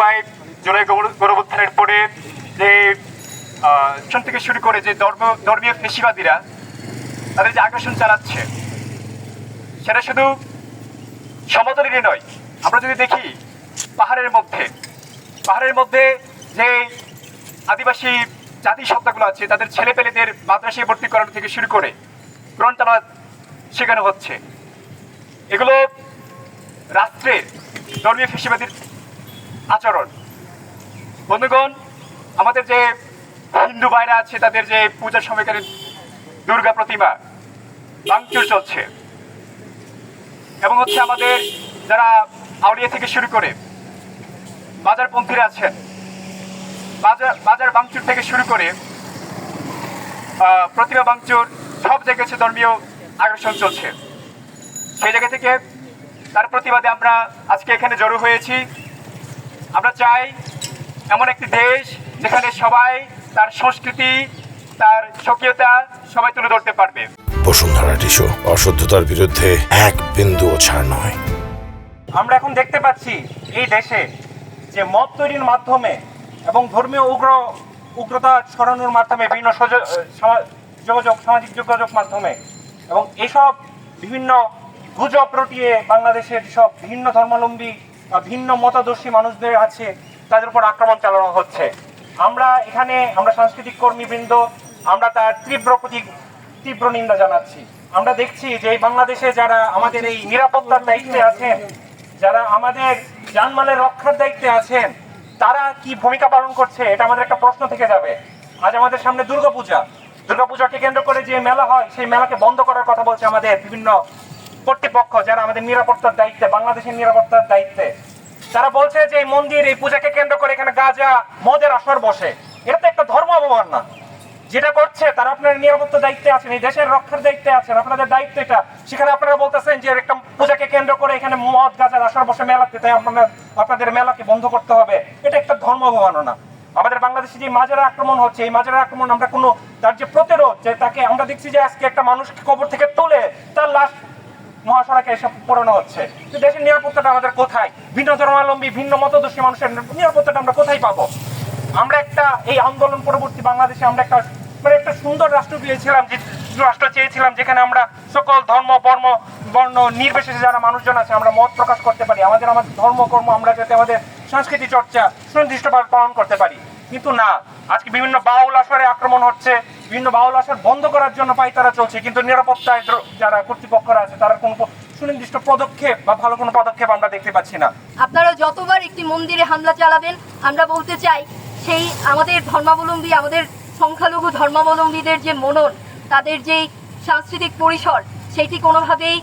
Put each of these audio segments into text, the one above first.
5 জুলাই গণঅভ্যুত্থানের পরে যে থেকে শুরু করে যে ধর্মীয় ফেসিবাদীরা তাদের যে আগ্রাসন চালাচ্ছে সেটা শুধু সমতলেরই নয়। আমরা যদি দেখি পাহাড়ের মধ্যে যে আদিবাসী জাতিসত্তাগুলো আছে তাদের ছেলেপেলেদের মাদ্রাসায় ভর্তি করানো থেকে শুরু করে কোরআন তেলাওয়াত শেখানো হচ্ছে। এগুলো রাষ্ট্রের ধর্মীয় ফেসিবাদীর আচরণ। বন্ধুগণ, আমাদের যে হিন্দু ভাইরা আছে তাদের যে পূজার সময়কালীন দুর্গা প্রতিমা ভাঙচুর চলছে এবং আমাদের যারা আউলিয়া থেকে শুরু করে বাজারপন্থীরা আছেন বাজার ভাঙচুর থেকে শুরু করে প্রতিমা ভাঙচুর সব জায়গায় ধর্মীয় আগ্রাসন চলছে। সেই জায়গা থেকে তার প্রতিবাদে আমরা আজকে এখানে জড়ো হয়েছি। আমরা চাই এমন একটি দেশ যেখানে সবাই তার সংস্কৃতি তার স্বকীয়তা সবাই তুলে ধরতে পারবে। বসুন্ধরা টিস্যু, অশুদ্ধতার বিরুদ্ধে এক বিন্দুও ছাড় নয়। আমরা এখন দেখতে পাচ্ছি এই দেশে যে মত তৈরির মাধ্যমে এবং ধর্মীয় উগ্রতা ছড়ানোর মাধ্যমে বিভিন্ন সামাজিক যোগাযোগ মাধ্যমে এবং এসব বিভিন্ন গুজব রটিয়ে বাংলাদেশের সব ভিন্ন ধর্মাবলম্বী বা ভিন্ন মতাদর্শী মানুষদের আছে তাদের উপর আক্রমণ চালানো হচ্ছে। আমরা সাংস্কৃতিক কর্মীবৃন্দ আমরা তার তীব্র নিন্দা জানাচ্ছি। আমরা দেখছি যে এই বাংলাদেশে যারা আমাদের এই নিরাপত্তার দায়িত্বে আছেন, যারা আমাদের জানমালের রক্ষার দায়িত্বে আছেন, তারা কি ভূমিকা পালন করছে এটা আমাদের একটা প্রশ্ন থেকে যাবে। আজ আমাদের সামনে দুর্গাপূজাকে কেন্দ্র করে যে মেলা হয় সেই মেলাকে বন্ধ করার কথা বলছে আমাদের বিভিন্ন কর্তৃপক্ষ যারা আমাদের নিরাপত্তার দায়িত্বে, বাংলাদেশের নিরাপত্তার দায়িত্বে। তারা বলছে যে এই মন্দির এই পূজাকে কেন্দ্র করে এখানে গাঁজা মদের আসর বসে। এটা তো একটা ধর্ম অবমাননা। যেটা করছে তারা আপনার নিরাপত্তার দায়িত্বে আছেন, এই দেশের রক্ষার দায়িত্বে আছেন, আপনাদের দায়িত্ব এটা। সেখানে আপনারা বলতেছেন যে একটা পূজাকে কেন্দ্র করে এখানে মদ গাঁজার আসর বসে মেলাতে, তাই আপনাদের মেলাকে বন্ধ করতে হবে। এটা একটা ধর্ম অবমাননা। আমাদের বাংলাদেশে যে মাজারের আক্রমণ হচ্ছে, এই মাজারের আক্রমণ আমরা কোনো তার যে প্রতিরোধ, যে তাকে আমরা দেখছি যে আজকে একটা মানুষকে কবর থেকে তুলে তার লাশ মহাসড়কে এসব পড়ানো হচ্ছে। দেশের নিরাপত্তাটা আমাদের কোথায়? ভিন্ন ধর্মাবলম্বী ভিন্ন মতদর্শী মানুষের নিরাপত্তাটা আমরা কোথায় পাবো? আমরা এই আন্দোলন পরবর্তী বাংলাদেশে আমরা একটা সুন্দর রাষ্ট্র চেয়েছিলাম যেখানে আমরা সকল বর্ণ নির্বিশেষে যারা মানুষজন আছে আমরা মত প্রকাশ করতে পারি, আমাদের ধর্মকর্ম আমরা যাতে আমাদের সংস্কৃতি চর্চা সুনির্দিষ্টভাবে পালন করতে পারি। কিন্তু না, আজকে বিভিন্ন বাউল আসরে আক্রমণ হচ্ছে, বিভিন্ন বাউল আসর বন্ধ করার জন্য পায়তারা চলছে, কিন্তু নিরাপত্তায় যারা কর্তৃপক্ষরা আছে তারা কোনো সুনির্দিষ্ট পদক্ষেপ বা ভালো কোনো পদক্ষেপ আমরা দেখতে পাচ্ছি না। আপনারা যতবার একটি মন্দিরে হামলা চালাবেন, আমরা বলতে চাই সেই আমাদের ধর্মাবলম্বী, আমাদের সংখ্যালঘু ধর্মাবলম্বীদের যে মনন, তাদের যে সাংস্কৃতিক পরিসর, সেটি কোনোভাবেই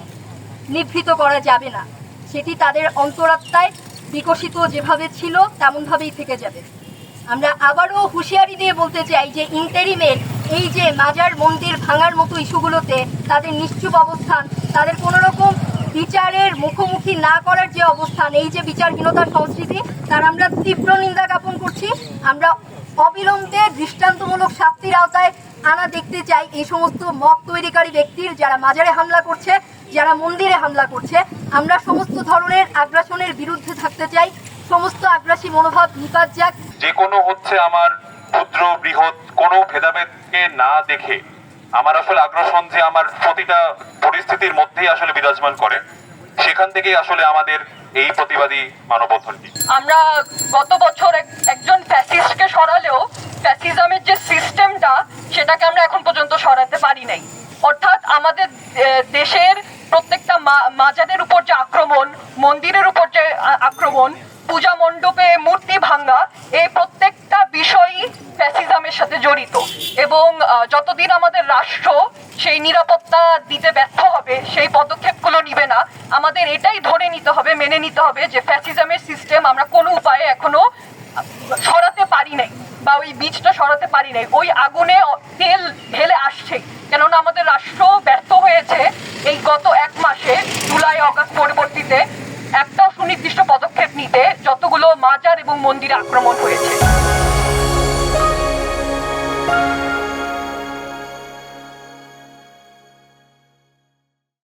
নিভৃত করা যাবে না। সেটি তাদের অন্তরাত্মায় বিকশিত যেভাবে ছিল তেমনভাবেই থেকে যাবে। আমরা আবারও হুঁশিয়ারি দিয়ে বলতে চাই যে ইন্টারিমের এই যে মাজার মন্দির ভাঙার মতো ইস্যুগুলোতে তাদের নিশ্চুপ অবস্থান, তাদের কোনো রকম বিচারের মুখোমুখি না করার যে অবস্থান, এই যে বিচারহীনতার সংস্কৃতি, তার আমরা তীব্র নিন্দা জ্ঞাপন করছি। আমরা অবিলম্বে দৃষ্টান্তমূলক শাস্তির আওতায় আনা দেখতে চাই এই সমস্ত মব তৈরিকারী ব্যক্তির, যারা মাজারে হামলা করছে, যারা মন্দিরে হামলা করছে। আমরা সমস্ত ধরনের আগ্রাসনের বিরুদ্ধে থাকতে চাই। সমস্ত আগ্রাসী মনোভাব নিপাত যাক। যে কোনো আমার ক্ষুদ্র বৃহৎ কোনো ভেদাভেদকে না দেখে আমার আসলে আগ্রাসন যে আমার প্রতিটা পরিস্থিতির মধ্যেই আসলে বিরাজমান করে, সেখান থেকেই আসলে আমাদের এই প্রতিবাদী মানববন্ধনটি। আমরা গত বছর একজন ফ্যাসিস্টকে সরালেও ফ্যাসিজমের যে সিস্টেমটা সেটাকে আমরা এখন পর্যন্ত সরাতে পারি নাই। অর্থাৎ আমাদের দেশের প্রত্যেকটা মাজারের উপর যে আক্রমণ, মন্দিরের উপর যে আক্রমণ, পূজা মণ্ডপে মূর্তি ভাঙ্গা, এই প্রত্যেকটা বিষয়ই ফ্যাসিজমের সাথে জড়িত। এবং যতদিন আমাদের রাষ্ট্র সেই নিরাপত্তা দিতে ব্যর্থ হবে, সেই পদক্ষেপগুলো নিবে না, আমাদের এটাই ধরে নিতে হবে, মেনে নিতে হবে যে ফ্যাসিজমের সিস্টেম আমরা কোনো উপায়ে এখনো সরাতে পারি নাই, বা ওই বীজটা সরাতে পারি নাই। ওই আগুনে তেল ঢেলে আসছে, কেননা আমাদের রাষ্ট্র ব্যর্থ হয়েছে এই গত 1 মাসে, জুলাই অগাস্ট পরবর্তীতে একটাও সুনির্দিষ্ট পদক্ষেপ নিতে, যতগুলো মাজার এবং মন্দিরে আক্রমণ হয়েছে।